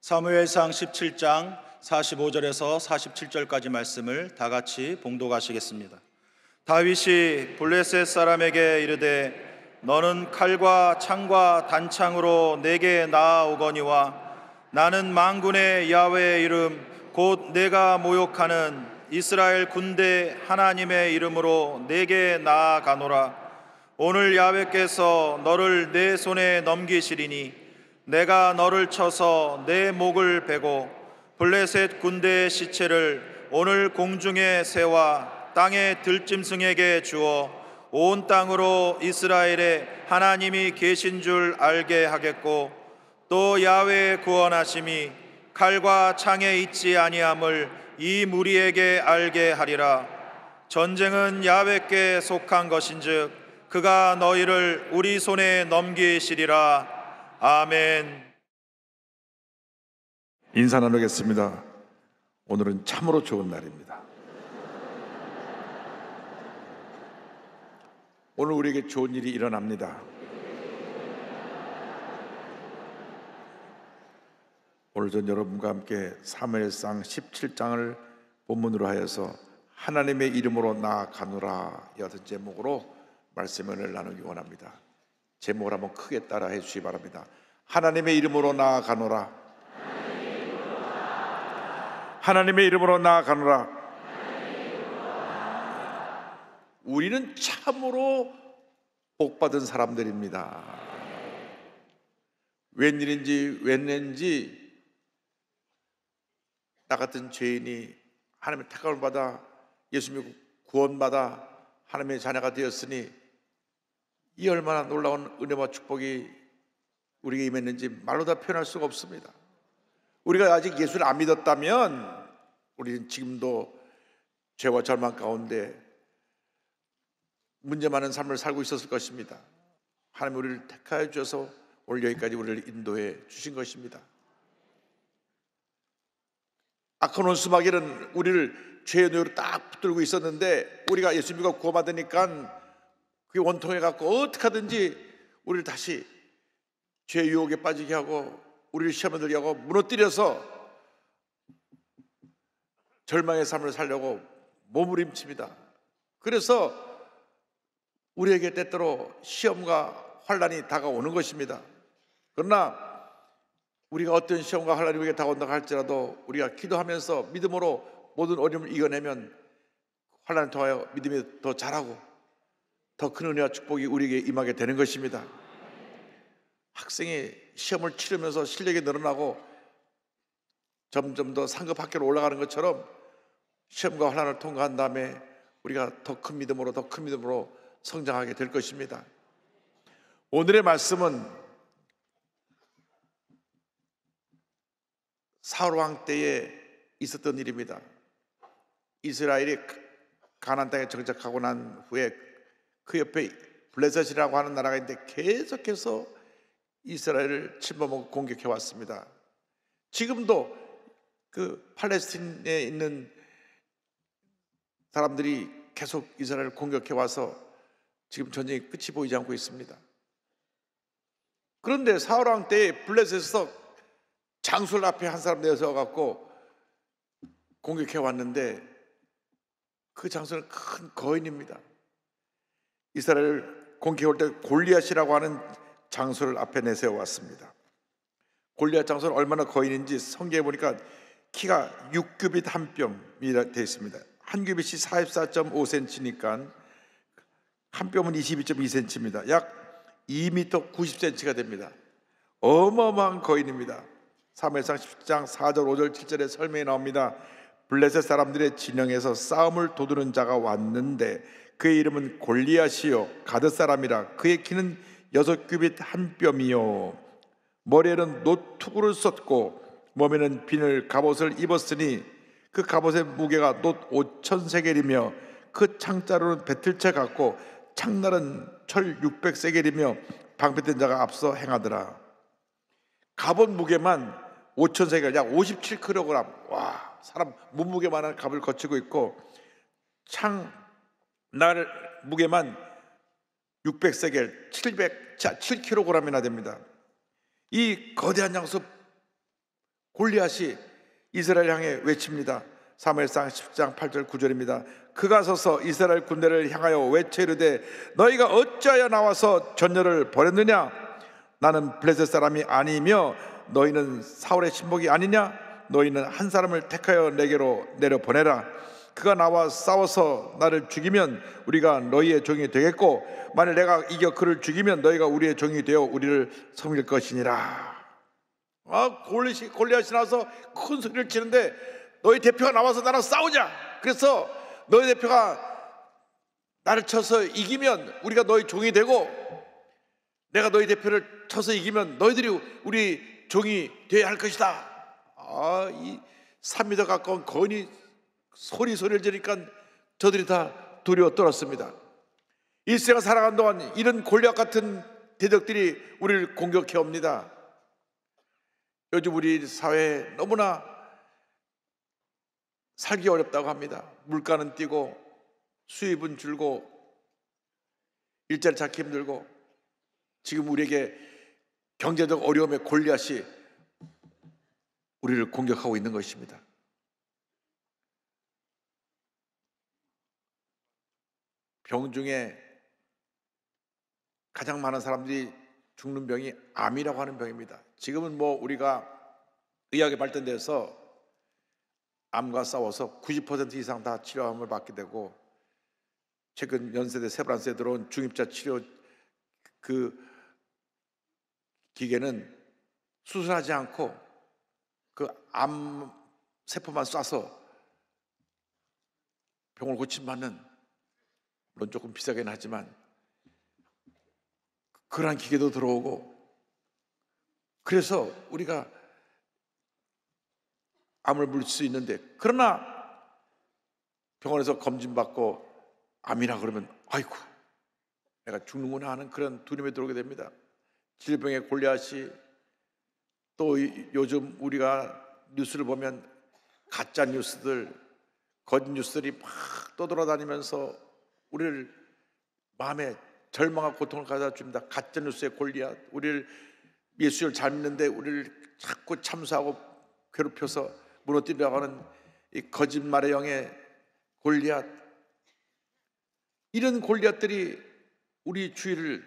사무엘상 17장 45절에서 47절까지 말씀을 다 같이 봉독하시겠습니다. 다윗이 블레셋 사람에게 이르되 너는 칼과 창과 단창으로 내게 나아오거니와 나는 만군의 야훼의 이름 곧 내가 모욕하는 이스라엘 군대 하나님의 이름으로 내게 나아가노라. 오늘 야훼께서 너를 내 손에 넘기시리니 내가 너를 쳐서 내 목을 베고 블레셋 군대의 시체를 오늘 공중의 새와 땅의 들짐승에게 주어 온 땅으로 이스라엘의 하나님이 계신 줄 알게 하겠고 또 야훼의 구원하심이 칼과 창에 있지 아니함을 이 무리에게 알게 하리라. 전쟁은 야훼께 속한 것인즉 그가 너희를 우리 손에 넘기시리라. 아멘. 인사 나누겠습니다. 오늘은 참으로 좋은 날입니다. 오늘 우리에게 좋은 일이 일어납니다. 오늘 전 여러분과 함께 사무엘상 17장을 본문으로 하여서 하나님의 이름으로 나아가노라 여든 제목으로 말씀을 나누기 원합니다. 제목을 한번 크게 따라해 주시기 바랍니다. 하나님의 이름으로 나아가노라. 하나님의 이름으로 나아가노라. 우리는 참으로 복받은 사람들입니다. 웬일인지 나 같은 죄인이 하나님의 택함을 받아 예수 믿고 구원받아 하나님의 자녀가 되었으니 이 얼마나 놀라운 은혜와 축복이 우리에게 임했는지 말로 다 표현할 수가 없습니다. 우리가 아직 예수를 안 믿었다면 우리는 지금도 죄와 절망 가운데 문제 많은 삶을 살고 있었을 것입니다. 하나님 우리를 택하여 주셔서 오늘 여기까지 우리를 인도해 주신 것입니다. 악한 원수마귀는 우리를 죄의 노예로 딱 붙들고 있었는데 우리가 예수 믿고 구원받으니까 그게 원통해 갖고 어떻게 하든지 우리를 다시 죄의 유혹에 빠지게 하고 우리를 시험에 들게 하고 무너뜨려서 절망의 삶을 살려고 몸부림칩니다. 그래서 우리에게 때때로 시험과 환난이 다가오는 것입니다. 그러나 우리가 어떤 시험과 환난이 우리에게 다가온다고 할지라도 우리가 기도하면서 믿음으로 모든 어려움을 이겨내면 환난을 통하여 믿음이 더 자라고 더 큰 은혜와 축복이 우리에게 임하게 되는 것입니다. 학생이 시험을 치르면서 실력이 늘어나고 점점 더 상급 학교로 올라가는 것처럼 시험과 환난을 통과한 다음에 우리가 더 큰 믿음으로 성장하게 될 것입니다. 오늘의 말씀은 사울 왕 때에 있었던 일입니다. 이스라엘이 가나안 땅에 정착하고 난 후에 그 옆에 블레셋이라고 하는 나라가 있는데 계속해서 이스라엘을 침범하고 공격해 왔습니다. 지금도 그 팔레스틴에 있는 사람들이 계속 이스라엘을 공격해 와서 지금 전쟁이 끝이 보이지 않고 있습니다. 그런데 사울 왕 때에 블레셋에서 장술 앞에 한 사람 내서 갖고 공격해 왔는데 그 장수는 큰 거인입니다. 이스라엘을 공격해 올 때 골리앗이라고 하는 장수를 앞에 내세워 왔습니다. 골리앗 장수는 얼마나 거인인지 성경에 보니까 키가 6규빗 한 뼘이 되어 있습니다. 한 규빗이 44.5cm니까 한 뼘은 22.2cm입니다. 약 2m 90cm가 됩니다. 어마어마한 거인입니다. 사무엘상 10장 4절 5절 7절에 설명이 나옵니다. 블레셋 사람들의 진영에서 싸움을 도두는 자가 왔는데 그의 이름은 골리앗이요 가드 사람이라. 그의 키는 6규빗 한 뼘이요 머리에는 놋투구를 썼고 몸에는 비늘 갑옷을 입었으니 그 갑옷의 무게가 놋 5,000세겔이며 그 창자루는 배틀채 같고 창날은 철 600세겔이며 방패된 자가 앞서 행하더라. 갑옷 무게만 5,000세겔 약 57kg. 와, 사람 몸무게만한 갑을 거치고 있고 창날 무게만 600세겔 7kg이나 됩니다. 이 거대한 장수 골리앗이 이스라엘 향해 외칩니다. 사무엘상 10장 8절 9절입니다. 그가 서서 이스라엘 군대를 향하여 외쳐 이르되 너희가 어찌하여 나와서 전열을 벌였느냐? 나는 블레셋 사람이 아니며 너희는 사울의 신복이 아니냐? 너희는 한 사람을 택하여 내게로 내려보내라. 그가 나와 싸워서 나를 죽이면 우리가 너희의 종이 되겠고 만일 내가 이겨 그를 죽이면 너희가 우리의 종이 되어 우리를 섬길 것이니라. 골리앗이 나와서 큰 소리를 치는데 너희 대표가 나와서 나랑 싸우자. 그래서 너희 대표가 나를 쳐서 이기면 우리가 너희 종이 되고 내가 너희 대표를 쳐서 이기면 너희들이 우리 종이 되어야 할 것이다. 이 3m 가까운 거인이 소리를 지르니까 저들이 다 두려워 떨었습니다. 일생을 살아가는 동안 이런 골리앗 같은 대적들이 우리를 공격해 옵니다. 요즘 우리 사회에 너무나 살기 어렵다고 합니다. 물가는 뛰고 수입은 줄고 일자리 찾기 힘들고 지금 우리에게 경제적 어려움의 골리앗이 우리를 공격하고 있는 것입니다. 병 중에 가장 많은 사람들이 죽는 병이 암이라고 하는 병입니다. 지금은 우리가 의학이 발전돼서 암과 싸워서 90% 이상 다 치료함을 받게 되고 최근 연세대 세브란스에 들어온 중입자 치료 그 기계는 수술하지 않고 그 암 세포만 쏴서 병을 고침받는, 물론 조금 비싸긴 하지만 그러한 기계도 들어오고, 그래서 우리가 암을 물릴 수 있는데, 그러나 병원에서 검진받고 암이라 그러면 아이고 내가 죽는구나 하는 그런 두려움에 들어오게 됩니다. 질병의 골리앗이, 또 요즘 우리가 뉴스를 보면 가짜 뉴스들, 거짓 뉴스들이 막 떠돌아다니면서 우리를 마음에 절망과 고통을 가져다 줍니다. 가짜 뉴스의 골리앗, 우리를 예수를 잘 믿는데 우리를 자꾸 참수하고 괴롭혀서 무너뜨리려고 하는 이 거짓말의 영의 골리앗, 이런 골리앗들이 우리 주위를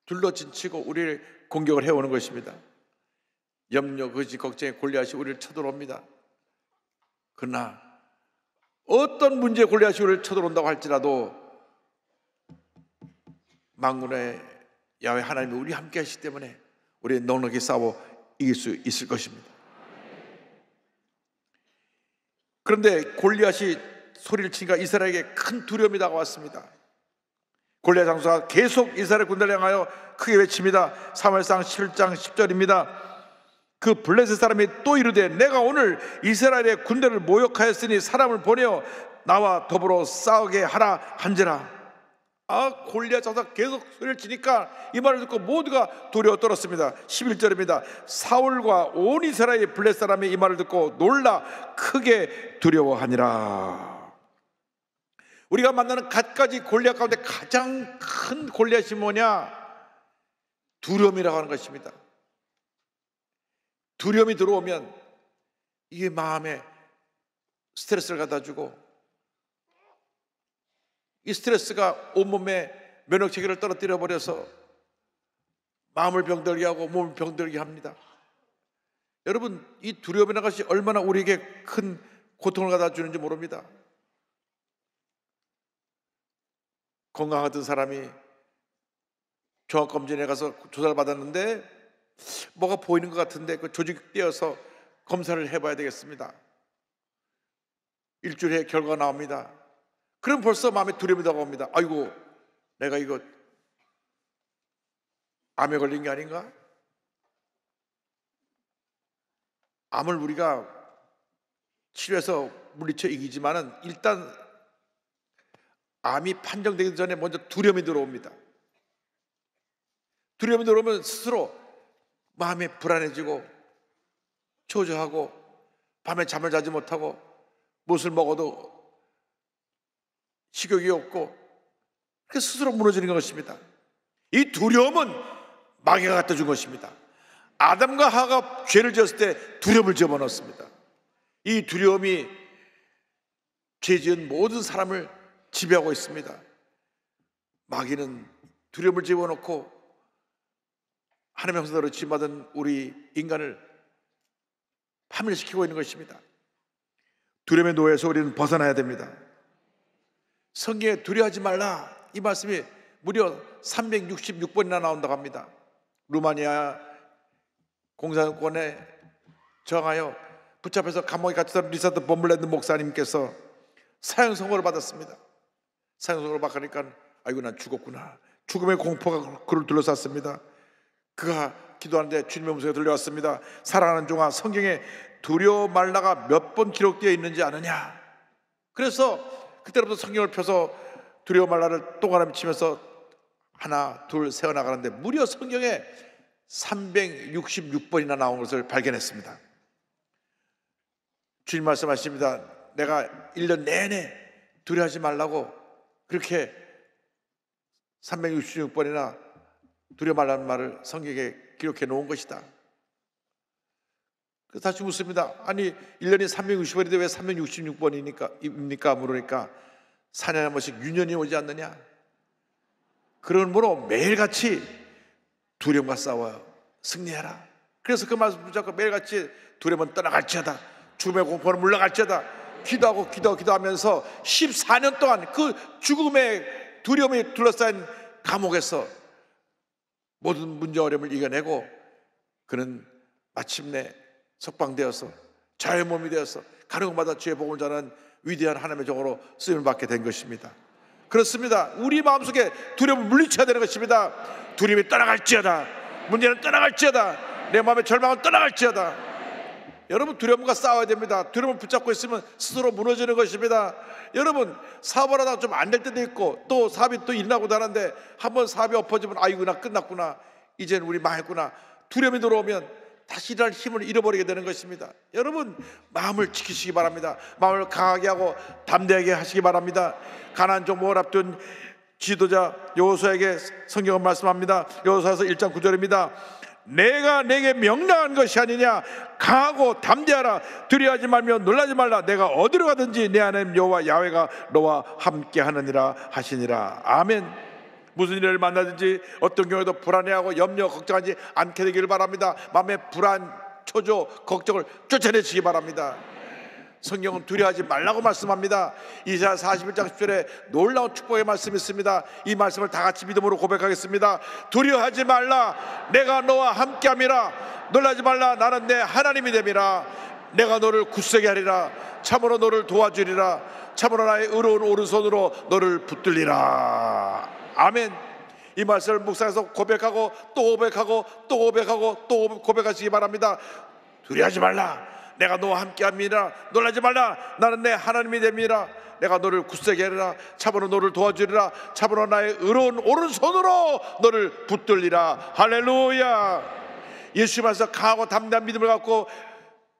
둘러진치고 우리를 공격을 해오는 것입니다. 염려, 거짓, 걱정의 골리앗이 우리를 쳐들어옵니다. 그러나 어떤 문제의 골리앗이 우리를 쳐들어온다고 할지라도 만군의 야훼 하나님이 우리 함께 하시기 때문에 우리 넉넉히 싸워 이길 수 있을 것입니다. 그런데 골리앗이 소리를 치니까 이스라엘에게 큰 두려움이 다가왔습니다. 골리앗 장수가 계속 이스라엘 군대를 향하여 크게 외칩니다. 사무엘상 7장 10절입니다. 그 블레셋 사람이 또 이르되 내가 오늘 이스라엘의 군대를 모욕하였으니 사람을 보내어 나와 더불어 싸우게 하라 한지라. 골리앗 장수가 계속 소리를 치니까 이 말을 듣고 모두가 두려워 떨었습니다. 11절입니다. 사울과 온 이스라엘 블레셋 사람이 이 말을 듣고 놀라 크게 두려워하니라. 우리가 만나는 갖가지 골리앗 가운데 가장 큰 골리앗이 뭐냐? 두려움이라고 하는 것입니다. 두려움이 들어오면 이게 마음에 스트레스를 갖다 주고, 이 스트레스가 온몸에 면역 체계를 떨어뜨려 버려서 마음을 병들게 하고 몸을 병들게 합니다. 여러분, 이 두려움이라는 것이 얼마나 우리에게 큰 고통을 갖다 주는지 모릅니다. 건강하던 사람이 종합검진에 가서 조사를 받았는데 뭐가 보이는 것 같은데 그 조직이 떼어서 검사를 해봐야 되겠습니다. 일주일에 결과가 나옵니다. 그럼 벌써 마음에 두려움이 다가옵니다. 아이고, 내가 이거 암에 걸린 게 아닌가? 암을 우리가 치료해서 물리쳐 이기지만은 일단 암이 판정되기 전에 먼저 두려움이 들어옵니다. 두려움이 들어오면 스스로 마음이 불안해지고 초조하고 밤에 잠을 자지 못하고 무엇을 먹어도 식욕이 없고 스스로 무너지는 것입니다. 이 두려움은 마귀가 갖다 준 것입니다. 아담과 하와가 죄를 지었을 때 두려움을 집어넣었습니다. 이 두려움이 죄 지은 모든 사람을 지배하고 있습니다. 마귀는 두려움을 집어넣고 하나님의 형상대로 지음받은 우리 인간을 파멸시키고 있는 것입니다. 두려움의 노예에서 우리는 벗어나야 됩니다. 성경에 두려워하지 말라, 이 말씀이 무려 366번이나 나온다고 합니다. 루마니아 공산권에 저항하여 붙잡혀서 감옥에 갇혔던 리차드 범블랜드 목사님께서 사형 선고를 받았습니다. 사형 선고를 받으니까 아이고 난 죽었구나, 죽음의 공포가 그를 둘러쌌습니다. 그가 기도하는데 주님의 음성이 들려왔습니다. 사랑하는 종아, 성경에 두려워 말라가 몇 번 기록되어 있는지 아느냐. 그래서 그때부터 성경을 펴서 두려워 말라를 동그라미 치면서 하나 둘 세어나가는데 무려 성경에 366번이나 나온 것을 발견했습니다. 주님 말씀하십니다. 내가 1년 내내 두려워하지 말라고 그렇게 366번이나 두려워 말라는 말을 성경에 기록해 놓은 것이다. 그래서 다시 묻습니다. 아니 1년이 360번인데 왜 366번입니까? 물으니까 4년에 한 번씩 유년이 오지 않느냐. 그러므로 매일같이 두려움과 싸워요. 승리해라. 그래서 그 말씀 붙잡고 매일같이 두려움은 떠나갈지어다, 죽음의 공포는 물러갈지어다 기도하면서 14년 동안 그 죽음의 두려움이 둘러싸인 감옥에서 모든 문제 어려움을 이겨내고 그는 마침내 석방되어서 자유의 몸이 되어서 가능마다 주의 복음을 전하는 위대한 하나님의 종으로 쓰임을 받게 된 것입니다. 그렇습니다. 우리 마음속에 두려움을 물리쳐야 되는 것입니다. 두려움이 떠나갈지어다, 문제는 떠나갈지어다, 내 마음의 절망은 떠나갈지어다. 여러분 두려움과 싸워야 됩니다. 두려움을 붙잡고 있으면 스스로 무너지는 것입니다. 여러분 사업을 하다가 좀 안 될 때도 있고 또 사업이 또 일어나고 하는데 한번 사업이 엎어지면 아이고 나 끝났구나, 이제는 우리 망했구나, 두려움이 들어오면 다시 일어날 힘을 잃어버리게 되는 것입니다. 여러분 마음을 지키시기 바랍니다. 마음을 강하게 하고 담대하게 하시기 바랍니다. 가나안 정복을 앞둔 지도자 여호수아에게 성경은 말씀합니다. 여호수아서 1장 9절입니다. 내가 내게 명령한 것이 아니냐, 강하고 담대하라, 두려워하지 말며 놀라지 말라, 내가 어디로 가든지 내 하나님 여호와 야훼가 너와 함께 하느니라 하시니라. 아멘. 무슨 일을 만나든지 어떤 경우에도 불안해하고 염려 걱정하지 않게 되기를 바랍니다. 마음의 불안, 초조, 걱정을 쫓아내시기 바랍니다. 성경은 두려워하지 말라고 말씀합니다. 이사야 41장 10절에 놀라운 축복의 말씀이 있습니다. 이 말씀을 다 같이 믿음으로 고백하겠습니다. 두려워하지 말라, 내가 너와 함께함이라. 놀라지 말라, 나는 내 하나님이 됨이라. 내가 너를 굳세게 하리라. 참으로 너를 도와주리라. 참으로 나의 의로운 오른손으로 너를 붙들리라. 아멘. 이 말씀을 묵상해서 고백하고 또 고백하고 또 고백하고 또 고백하시기 바랍니다. 두려워하지 말라, 내가 너와 함께함이라. 놀라지 말라, 나는 내 하나님이 됨이라. 내가 너를 굳세게 하리라. 참으로 너를 도와주리라. 참으로 나의 의로운 오른손으로 너를 붙들리라. 할렐루야. 예수님께서 강하고 담대한 믿음을 갖고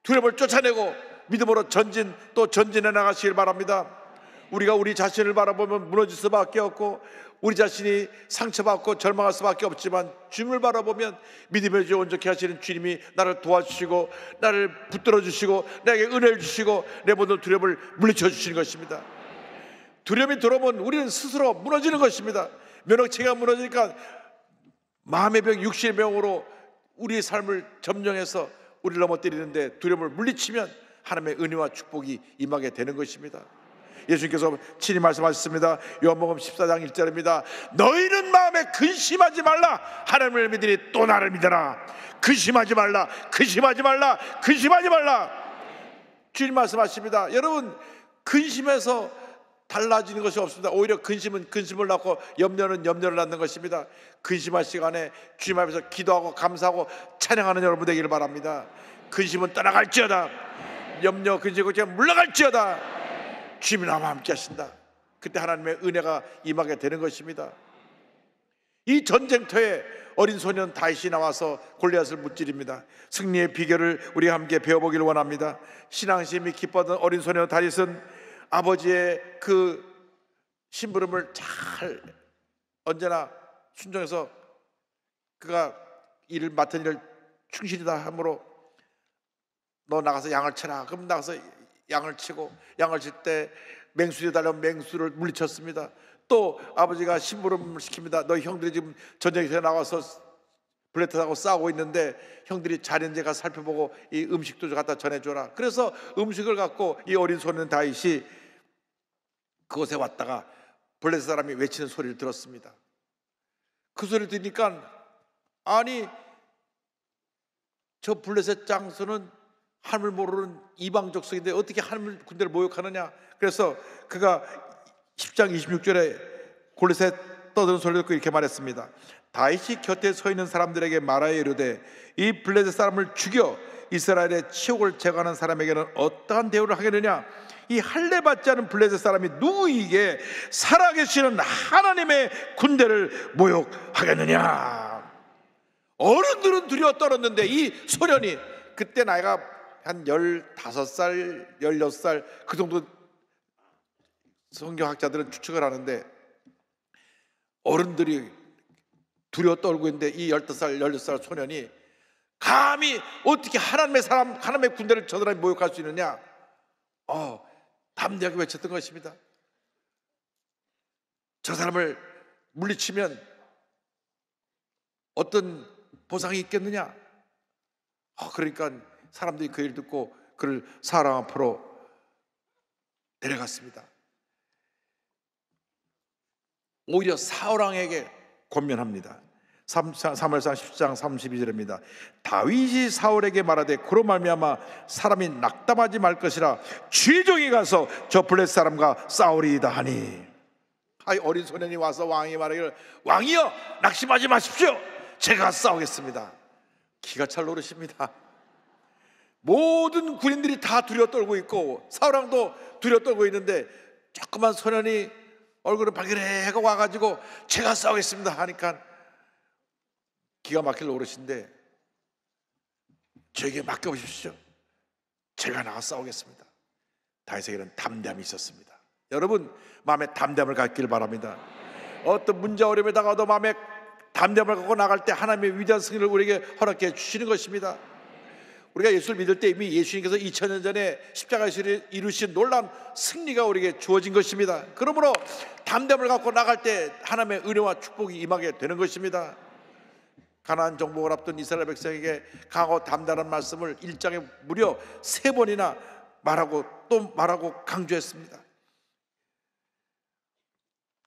두려움을 쫓아내고 믿음으로 전진 또 전진해 나가시길 바랍니다. 우리가 우리 자신을 바라보면 무너질 수밖에 없고 우리 자신이 상처받고 절망할 수밖에 없지만 주님을 바라보면 믿음의 주 온전케 하시는 주님이 나를 도와주시고 나를 붙들어 주시고 나에게 은혜를 주시고 내 모든 두려움을 물리쳐 주시는 것입니다. 두려움이 들어오면 우리는 스스로 무너지는 것입니다. 면역체계가 무너지니까 마음의 병, 육신의 병으로 우리의 삶을 점령해서 우리를 넘어뜨리는데 두려움을 물리치면 하나님의 은혜와 축복이 임하게 되는 것입니다. 예수님께서 친히 말씀하셨습니다. 요한복음 14장 1절입니다. 너희는 마음에 근심하지 말라. 하나님을 믿으니 또 나를 믿어라. 근심하지 말라, 근심하지 말라, 근심하지 말라. 주님 말씀하십니다. 여러분 근심해서 달라지는 것이 없습니다. 오히려 근심은 근심을 낳고 염려는 염려를 낳는 것입니다. 근심할 시간에 주님 앞에서 기도하고 감사하고 찬양하는 여러분 되기를 바랍니다. 근심은 떠나갈지어다, 염려 근심 걱정 물러갈지어다. 주님이 나와 함께 하신다. 그때 하나님의 은혜가 임하게 되는 것입니다. 이 전쟁터에 어린 소년 다윗이 나와서 골리앗을 무찌릅니다. 승리의 비결을 우리가 함께 배워보기를 원합니다. 신앙심이 기뻤던 어린 소년 다윗은 아버지의 그 심부름을 잘 언제나 순종해서 그가 일을 맡은 일을 충실이다 하므로 너 나가서 양을 치라. 그럼 나가서 양을 치고, 양을 칠 때 맹수를 달라면 맹수를 물리쳤습니다. 또 아버지가 심부름을 시킵니다. 너희 형들이 지금 전쟁에서 나와서 블레셋하고 싸우고 있는데 형들이 자연재가 살펴보고 이 음식도 갖다 전해줘라. 그래서 음식을 갖고 이 어린 소년 다윗이 그곳에 왔다가 블레셋 사람이 외치는 소리를 들었습니다. 그 소리를 들으니까 아니 저 블레셋 장수는 하나님을 모르는 이방 족속인데 어떻게 하나님 군대를 모욕하느냐. 그래서 그가 10장 26절에 골리앗에 떠드는 소리를 듣고 이렇게 말했습니다. 다윗이 곁에 서 있는 사람들에게 말하여 이르되 이 블레셋 사람을 죽여 이스라엘의 치욕을 제거하는 사람에게는 어떠한 대우를 하겠느냐. 이 할례 받지 않은 블레셋 사람이 누구에게 살아계시는 하나님의 군대를 모욕하겠느냐. 어른들은 두려워 떨었는데 이 소년이, 그때 나이가 한 15살, 16살 그 정도 성경학자들은 추측을 하는데, 어른들이 두려워 떨고 있는데 이 15살, 16살 소년이 감히 어떻게 하나님의 사람, 하나님의 군대를 저 사람이 모욕할 수 있느냐. 담대하게 외쳤던 것입니다. 저 사람을 물리치면 어떤 보상이 있겠느냐. 그러니까 사람들이 그 일 듣고 그를 사람 앞으로 데려갔습니다. 오히려 사울왕에게 권면합니다. 사무엘상 10장 32절입니다. 다윗이 사울에게 말하되 그로 말미암아 사람이 낙담하지 말 것이라 주의 종이 가서 저 블레셋 사람과 싸우리이다 하니. 어린 소년이 와서 왕이 말하기를 왕이여 낙심하지 마십시오. 제가 싸우겠습니다. 기가 찰 노릇입니다. 모든 군인들이 다 두려워 떨고 있고 사울왕도 두려워 떨고 있는데 조그만 소년이 얼굴을 발견해가 와가지고 제가 싸우겠습니다 하니까 기가 막힐 노릇인데 저에게 맡겨보십시오. 제가 나가 싸우겠습니다. 다윗에게는 담대함이 있었습니다. 여러분 마음에 담대함을 갖기를 바랍니다. 어떤 문제 어려움에 다가와도 마음에 담대함을 갖고 나갈 때 하나님의 위대한 승리를 우리에게 허락해 주시는 것입니다. 우리가 예수를 믿을 때 이미 예수님께서 2000년 전에 십자가에서 이루신 놀라운 승리가 우리에게 주어진 것입니다. 그러므로 담대함을 갖고 나갈 때 하나님의 은혜와 축복이 임하게 되는 것입니다. 가나안 정복을 앞둔 이스라엘 백성에게 강하고 담대한 말씀을 1장에 무려 3번이나 말하고 또 말하고 강조했습니다.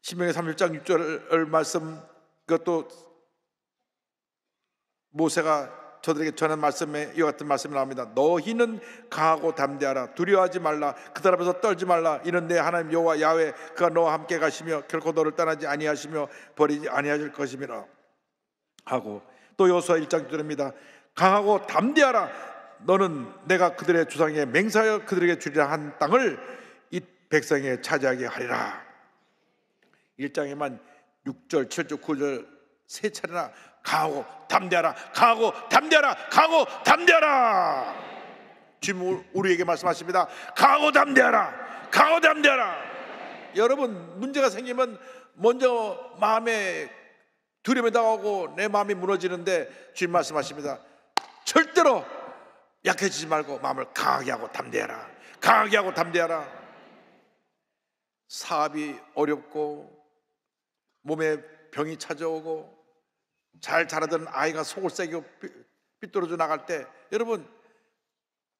신명기 31장 6절 말씀, 그것도 모세가 저들에게 전한 말씀에 이와 같은 말씀이 나옵니다. 너희는 강하고 담대하라. 두려워하지 말라. 그들 앞에서 떨지 말라. 이는 내 하나님 여호와 야훼 그가 너와 함께 가시며 결코 너를 떠나지 아니하시며 버리지 아니하실 것임이라 하고, 또 여호수아 1장 6절입니다. 강하고 담대하라. 너는 내가 그들의 조상에게 맹세하여 그들에게 주리라 한 땅을 이 백성에게 차지하게 하리라. 1장에만 6절, 7절, 9절 세 차례나 강하고 담대하라, 강하고 담대하라, 강하고 담대하라. 주님 우리에게 말씀하십니다. 강하고 담대하라, 강하고 담대하라. 여러분 문제가 생기면 먼저 마음에 두려움이 다가오고 내 마음이 무너지는데 주님 말씀하십니다. 절대로 약해지지 말고 마음을 강하게 하고 담대하라, 강하게 하고 담대하라. 사업이 어렵고 몸에 병이 찾아오고 잘 자라던 아이가 속을 새기고 삐뚤어져 나갈 때 여러분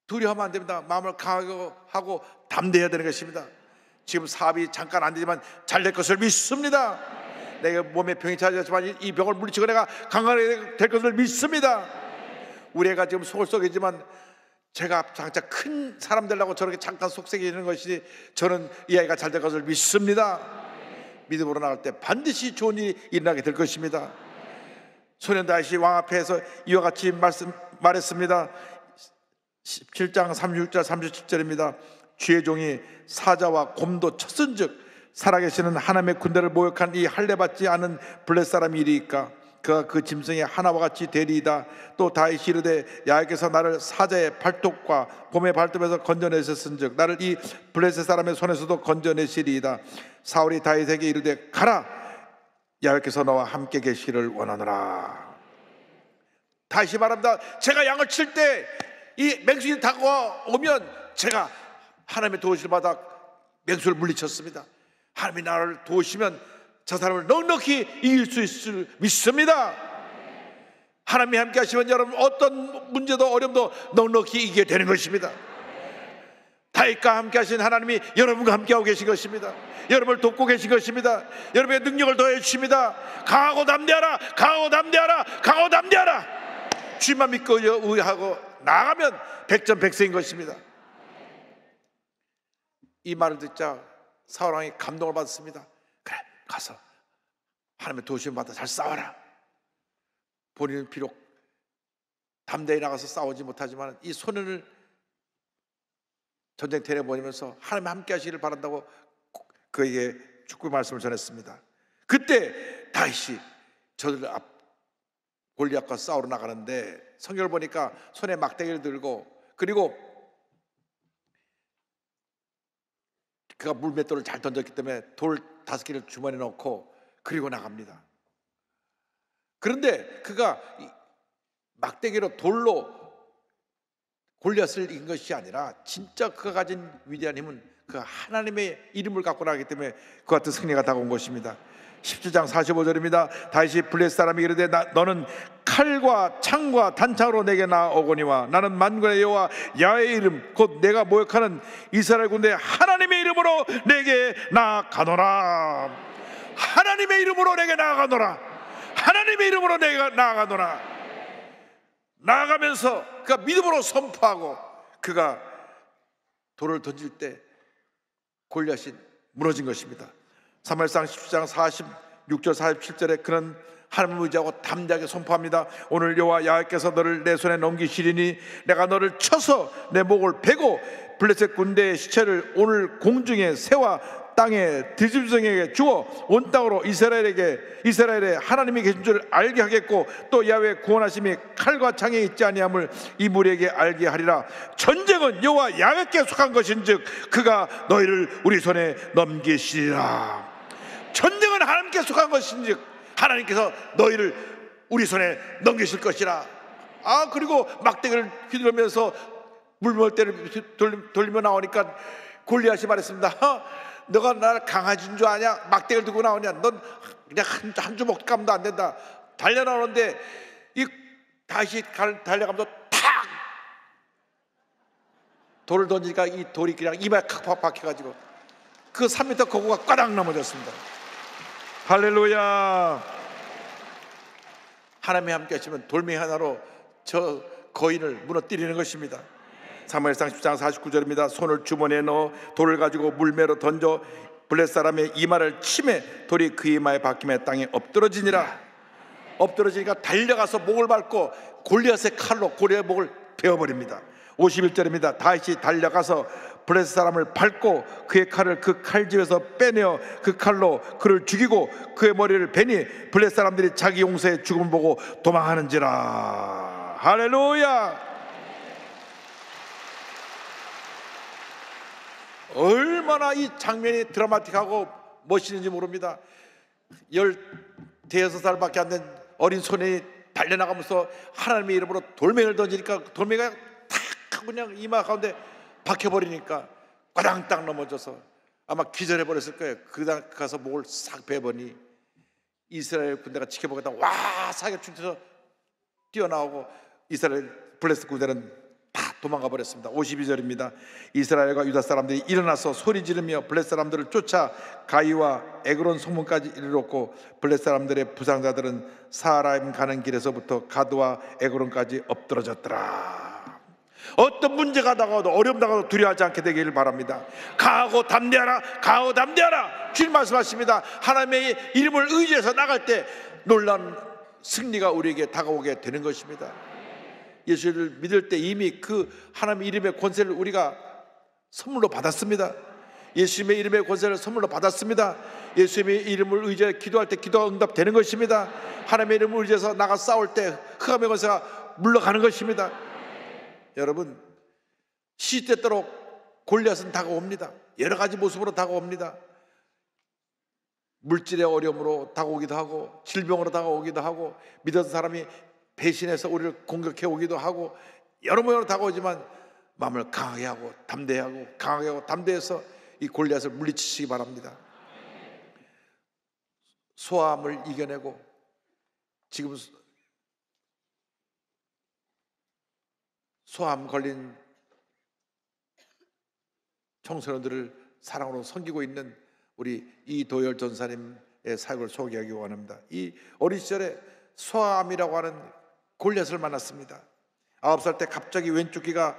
두려워하면 안 됩니다. 마음을 강하게 하고 담대해야 되는 것입니다. 지금 사업이 잠깐 안 되지만 잘 될 것을 믿습니다. 내가 몸에 병이 찾아왔지만 이 병을 물리치고 내가 강하게 될 것을 믿습니다. 우리 애가 지금 속을 썩이지만 제가 장차 큰 사람 되려고 저렇게 잠깐 속삭이는 것이 저는 이 아이가 잘 될 것을 믿습니다. 믿음으로 나갈 때 반드시 좋은 일이 일어나게 될 것입니다. 소년 다윗이 왕 앞에서 이와 같이 말했습니다. 17장 36절 37절입니다. 주의 종이 사자와 곰도 쳤은즉 살아계시는 하나님의 군대를 모욕한 이 할례받지 않은 블레셋 사람이 이리이까 그가 그 짐승의 하나와 같이 되리이다. 또 다윗이 이르되 야훼께서 나를 사자의 발톱과 곰의 발톱에서 건져내셨은즉 나를 이 블레셋 사람의 손에서도 건져내시리이다. 사울이 다윗에게 이르되 가라, 야훼께서 너와 함께 계시를 원하노라. 다시 말합니다. 제가 양을 칠 때 이 맹수들이 다가오면 제가 하나님의 도우심을 받아 맹수를 물리쳤습니다. 하나님이 나를 도우시면 저 사람을 넉넉히 이길 수 있을 믿습니다. 하나님이 함께 하시면 여러분 어떤 문제도 어려움도 넉넉히 이기게 되는 것입니다. 다윗과 함께 하신 하나님이 여러분과 함께하고 계신 것입니다. 여러분을 돕고 계신 것입니다. 여러분의 능력을 더해 주십니다. 강하고 담대하라, 강하고 담대하라, 강하고 담대하라. 주님만 믿고 의하고 나아가면 백전백승인 것입니다. 이 말을 듣자 사울 왕이 감동을 받았습니다. 그래, 가서 하나님의 도우심을 받아 잘 싸워라. 본인은 비록 담대히 나가서 싸우지 못하지만 이 소년을 전쟁터에 보내면서 하나님 함께 하시기를 바란다고 그에게 축구 말씀을 전했습니다. 그때 다윗이 저들 앞 골리앗과 싸우러 나가는데 성경을 보니까 손에 막대기를 들고 그리고 그가 물맷돌을 잘 던졌기 때문에 돌 5개를 주머니에 넣고 그리고 나갑니다. 그런데 그가 막대기로 돌로 골리앗을 이긴 것이 아니라 진짜 그가 가진 위대한 힘은 그 하나님의 이름을 갖고 나가기 때문에 그 같은 승리가 다가온 것입니다. 17장 45절입니다. 다윗이 블레셋 사람이 이르되 너는 칼과 창과 단창으로 내게 나오거니와 나는 만군의 여호와 야훼의 이름 곧 내가 모욕하는 이스라엘 군대 하나님의 이름으로 내게 나아가노라. 하나님의 이름으로 내게 나아가노라. 하나님의 이름으로 내가 나아가노라. 나아가면서 그가 믿음으로 선포하고 그가 돌을 던질 때 골리앗이 무너진 것입니다. 사무엘상 17장 46절 47절에 그는 하나님을 의지하고 담대하게 선포합니다. 오늘 여호와 야훼께서 너를 내 손에 넘기시리니 내가 너를 쳐서 내 목을 베고 블레셋 군대의 시체를 오늘 공중에 새와 땅에 들짐승에게 주어 온 땅으로 이스라엘의 하나님이 계신 줄 알게 하겠고 또 야훼의 구원하심이 칼과 창에 있지 아니함을 이 무리에게 알게 하리라. 전쟁은 여호와 야훼께 속한 것인즉 그가 너희를 우리 손에 넘기시리라. 전쟁은 하나님께 속한 것인즉 하나님께서 너희를 우리 손에 넘기실 것이라. 그리고 막대기를 휘두르면서 물mol대를 돌리며 나오니까 골리앗이 말했습니다. 너가 나를 강아지인 줄 아냐? 막대기를 들고 나오냐? 넌 그냥 한 주먹 감도 안 된다. 달려나오는데 이 다시 달려가면서 탁 돌을 던지니까 이 돌이 그냥 이마에 칵 박혀가지고 그 3m 거구가 꽈당 넘어졌습니다. 할렐루야. 하나님이 함께 하시면 돌멩이 하나로 저 거인을 무너뜨리는 것입니다. 사무엘상 10장 49절입니다. 손을 주머니에 넣어 돌을 가지고 물매로 던져 블레셋 사람의 이마를 치매 돌이 그 이마에 박히며 땅에 엎드러지니라. 엎드러지니까 달려가서 목을 밟고 골리앗의 칼로 골리앗의 목을 베어버립니다. 51절입니다. 다윗이 달려가서 블레셋 사람을 밟고 그의 칼을 그 칼집에서 빼내어 그 칼로 그를 죽이고 그의 머리를 베니 블레셋 사람들이 자기 용사의 죽음을 보고 도망하는지라. 할렐루야. 얼마나 이 장면이 드라마틱하고 멋있는지 모릅니다. 15살밖에 안 된 어린 소년이 달려나가면서 하나님의 이름으로 돌멩이를 던지니까 돌멩이가 탁 하고 그냥 이마 가운데 박혀버리니까 꽈당땅 넘어져서 아마 기절해버렸을 거예요. 그다 가서 목을 싹 베버니 이스라엘 군대가 지켜보겠다 와 사격 중에서 뛰어나오고 이스라엘 블레셋 군대는 다 도망가 버렸습니다. 52절입니다. 이스라엘과 유다 사람들이 일어나서 소리 지르며 블레셋 사람들을 쫓아 가이와 에그론 소문까지 이르렀고 블레셋 사람들의 부상자들은 사하라임 가는 길에서부터 가드와 에그론까지 엎드러졌더라. 어떤 문제가 다가와도 어려움 다가와도 두려워하지 않게 되기를 바랍니다. 강하고 담대하라, 강하고 담대하라. 주님 말씀하십니다. 하나님의 이름을 의지해서 나갈 때 놀라운 승리가 우리에게 다가오게 되는 것입니다. 예수를 믿을 때 이미 그 하나님의 이름의 권세를 우리가 선물로 받았습니다. 예수님의 이름의 권세를 선물로 받았습니다. 예수님의 이름을 의지해 기도할 때 기도가 응답되는 것입니다. 하나님의 이름을 의지해서 나가 싸울 때 흑암의 권세가 물러가는 것입니다. 여러분, 시때때로 골리앗은 다가옵니다. 여러 가지 모습으로 다가옵니다. 물질의 어려움으로 다가오기도 하고 질병으로 다가오기도 하고 믿었던 사람이 배신해서 우리를 공격해 오기도 하고 여러 모양으로 다가오지만 마음을 강하게 하고 담대하고 강하게 하고 담대해서 이 골리앗을 물리치시기 바랍니다. 소아암을 이겨내고 지금 소아암 걸린 청소년들을 사랑으로 섬기고 있는 우리 이도열 전사님의 사역을 소개하기 원합니다. 이 어린 시절에 소아암이라고 하는 골리앗을 만났습니다. 9살 때 갑자기 왼쪽 귀가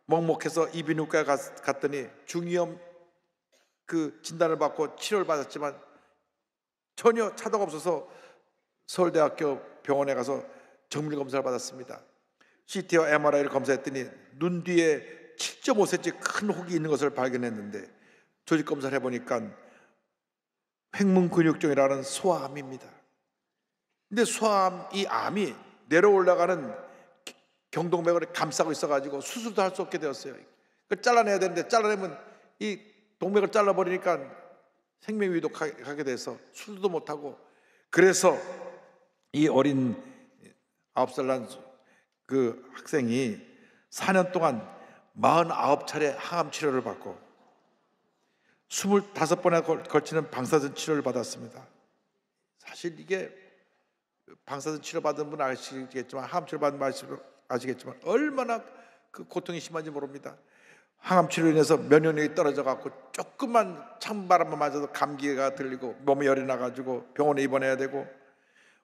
먹먹해서 이비인후과에 갔더니 중이염 그 진단을 받고 치료를 받았지만 전혀 차도가 없어서 서울대학교 병원에 가서 정밀 검사를 받았습니다. CT와 MRI를 검사했더니 눈 뒤에 7.5cm 큰 혹이 있는 것을 발견했는데 조직 검사를 해보니까 횡문근육종이라는 소아암입니다. 근데 소아암 이 암이 내려올라가는 경동맥을 감싸고 있어가지고 수술도 할 수 없게 되었어요. 그 잘라내야 되는데 잘라내면 이 동맥을 잘라버리니까 생명 위독하게 돼서 수술도 못하고, 그래서 이 어린 9살 난 그 학생이 4년 동안 49차례 항암 치료를 받고 25번에 걸치는 방사선 치료를 받았습니다. 사실 이게 방사선 치료 받은 분은 아시겠지만, 항암 치료 받은 분 아시겠지만 얼마나 그 고통이 심한지 모릅니다. 항암 치료로 인해서 면역력이 떨어져 갖고 조금만 찬바람만 맞아도 감기가 들리고 몸에 열이 나가지고 병원에 입원해야 되고,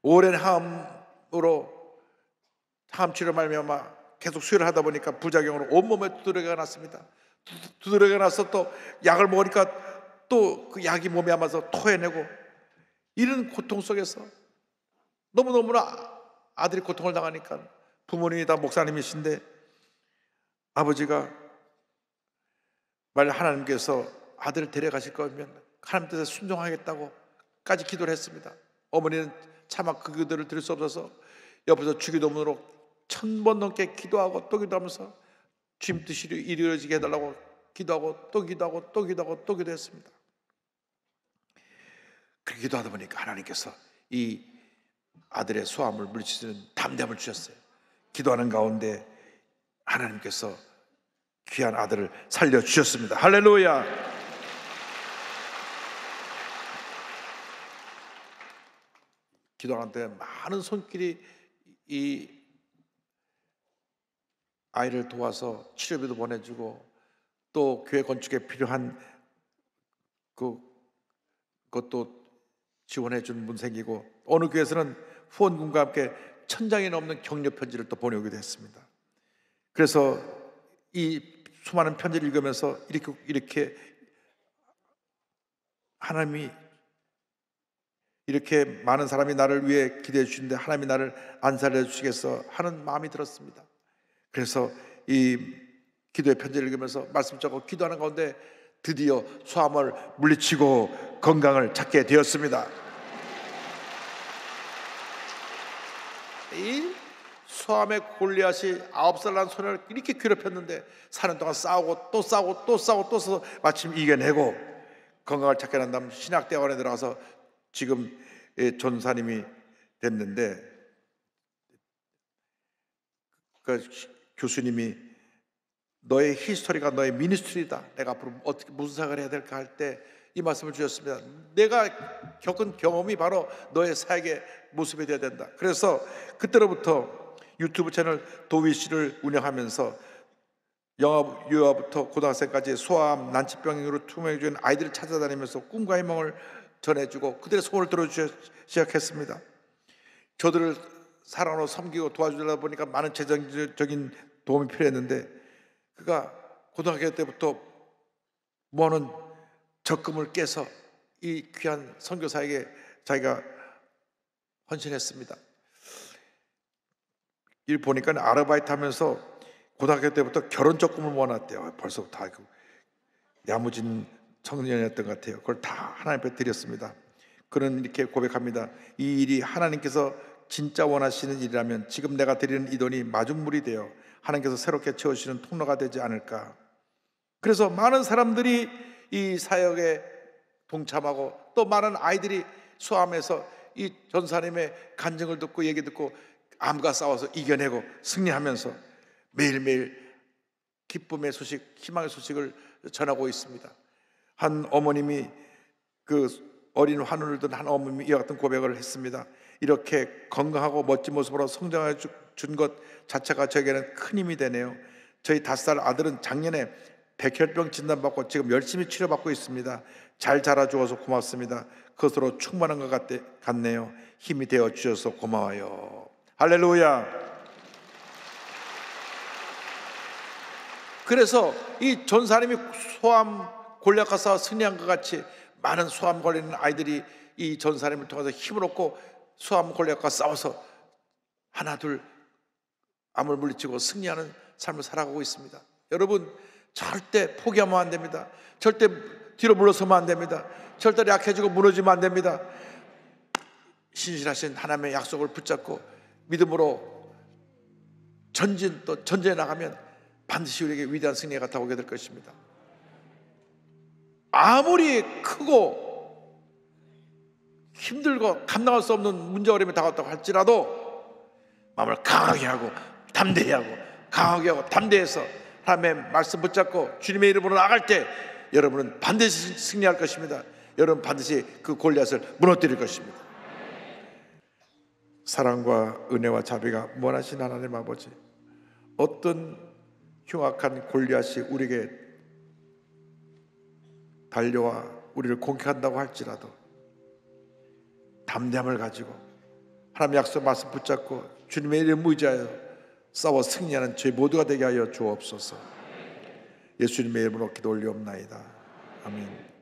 오랜 항암으로 항암 치료 말미암아 계속 수혈을 하다 보니까 부작용으로 온몸에 두드러기가 났습니다. 두드러기가 나서 또 약을 먹으니까 또 그 약이 몸에 남아서 토해내고, 이런 고통 속에서 너무너무나 아들이 고통을 당하니까 부모님이 다 목사님이신데 아버지가 만약 하나님께서 아들을 데려가실 거면 하나님 뜻에 순종하겠다고까지 기도를 했습니다. 어머니는 차마 그 기도를 드릴 수 없어서 옆에서 주기도문으로 1000번 넘게 기도하고 또 기도하면서 주님 뜻이 이루어지게 해달라고 기도하고 또 기도하고 또 기도하고 또 기도했습니다. 그렇게 기도하다 보니까 하나님께서 이 아들의 소암을 물리치는 담대함을 주셨어요. 기도하는 가운데 하나님께서 귀한 아들을 살려주셨습니다. 할렐루야. 기도하는데 많은 손길이 이 아이를 도와서 치료비도 보내주고 또 교회 건축에 필요한 그것도 지원해 준 분 생기고, 어느 교회에서는 후원금과 함께 1000장이 넘는 격려 편지를 또 보내오기도 했습니다. 그래서 이 수많은 편지를 읽으면서 이렇게 하나님이 이렇게 많은 사람이 나를 위해 기대해 주시는데 하나님이 나를 안 살려주시겠어 하는 마음이 들었습니다. 그래서 이 기도의 편지를 읽으면서 말씀 적고 기도하는 가운데 드디어 소암을 물리치고 건강을 찾게 되었습니다. 이 소암의 골리앗이 9살 난 소년을 이렇게 괴롭혔는데 4년 동안 싸우고 또 싸우고 또 싸우고 또 싸워서 마침 이겨내고 건강을 찾게 난 다음 신학대학원에 들어가서 지금 전사님이 됐는데, 그 교수님이 너의 히스토리가 너의 미니스트리다, 내가 앞으로 어떻게 무슨 생각을 해야 될까 할 때 이 말씀을 주셨습니다. 내가 겪은 경험이 바로 너의 사역의 모습이 되어야 된다. 그래서 그때로부터 유튜브 채널 도위씨를 운영하면서 영아 유아부터 고등학생까지 소아암 난치병으로 투명해 준 아이들을 찾아다니면서 꿈과 희망을 전해주고 그들의 소원을 들어주기 시작했습니다. 저들을 사랑으로 섬기고 도와주려다 보니까 많은 재정적인 도움이 필요했는데, 그가 고등학교 때부터 모아놓은 적금을 깨서 이 귀한 선교사에게 자기가 헌신했습니다. 일 보니까 아르바이트 하면서 고등학교 때부터 결혼 적금을 모아놨대요. 벌써부터 야무진 청년이었던 것 같아요. 그걸 다 하나님 앞에 드렸습니다. 그는 이렇게 고백합니다. 이 일이 하나님께서 진짜 원하시는 일이라면 지금 내가 드리는 이 돈이 마중물이 되어 하나님께서 새롭게 채워주시는 통로가 되지 않을까. 그래서 많은 사람들이 이 사역에 동참하고 또 많은 아이들이 소암에서 이 전사님의 간증을 듣고 얘기 듣고 암과 싸워서 이겨내고 승리하면서 매일매일 기쁨의 소식, 희망의 소식을 전하고 있습니다. 한 어머님이, 그 어린 환우를 둔 한 어머님이 이와 같은 고백을 했습니다. 이렇게 건강하고 멋진 모습으로 성장해 준 것 자체가 저에게는 큰 힘이 되네요. 저희 5살 아들은 작년에 백혈병 진단받고 지금 열심히 치료받고 있습니다. 잘 자라주어서 고맙습니다. 그것으로 충분한 것 같네요. 힘이 되어 주셔서 고마워요. 할렐루야. 그래서 이 전사님이 소암 골리앗과 싸워 승리한 것 같이 많은 소암 걸리는 아이들이 이 전사님을 통해서 힘을 얻고 소암 골리앗과 싸워서 하나 둘 암을 물리치고 승리하는 삶을 살아가고 있습니다. 여러분, 절대 포기하면 안 됩니다. 절대 뒤로 물러서면 안 됩니다. 절대 약해지고 무너지면 안 됩니다. 신실하신 하나님의 약속을 붙잡고 믿음으로 전진해 나가면 반드시 우리에게 위대한 승리가 다가오게 될 것입니다. 아무리 크고 힘들고 감당할 수 없는 문제 어려움이 다가왔다고 할지라도 마음을 강하게 하고 담대히 하고 강하게 하고 담대해서 하나님의 말씀 붙잡고 주님의 이름으로 나갈 때 여러분은 반드시 승리할 것입니다. 여러분 반드시 그 골리앗을 무너뜨릴 것입니다. 사랑과 은혜와 자비가 무한하신 하나님 아버지, 어떤 흉악한 골리앗이 우리에게 달려와 우리를 공격한다고 할지라도 담대함을 가지고 하나님의 약속 말씀 붙잡고 주님의 이름 의지하여 싸워 승리하는 저희 모두가 되게 하여 주옵소서. 예수님의 이름으로 기도 올리옵나이다. 아멘.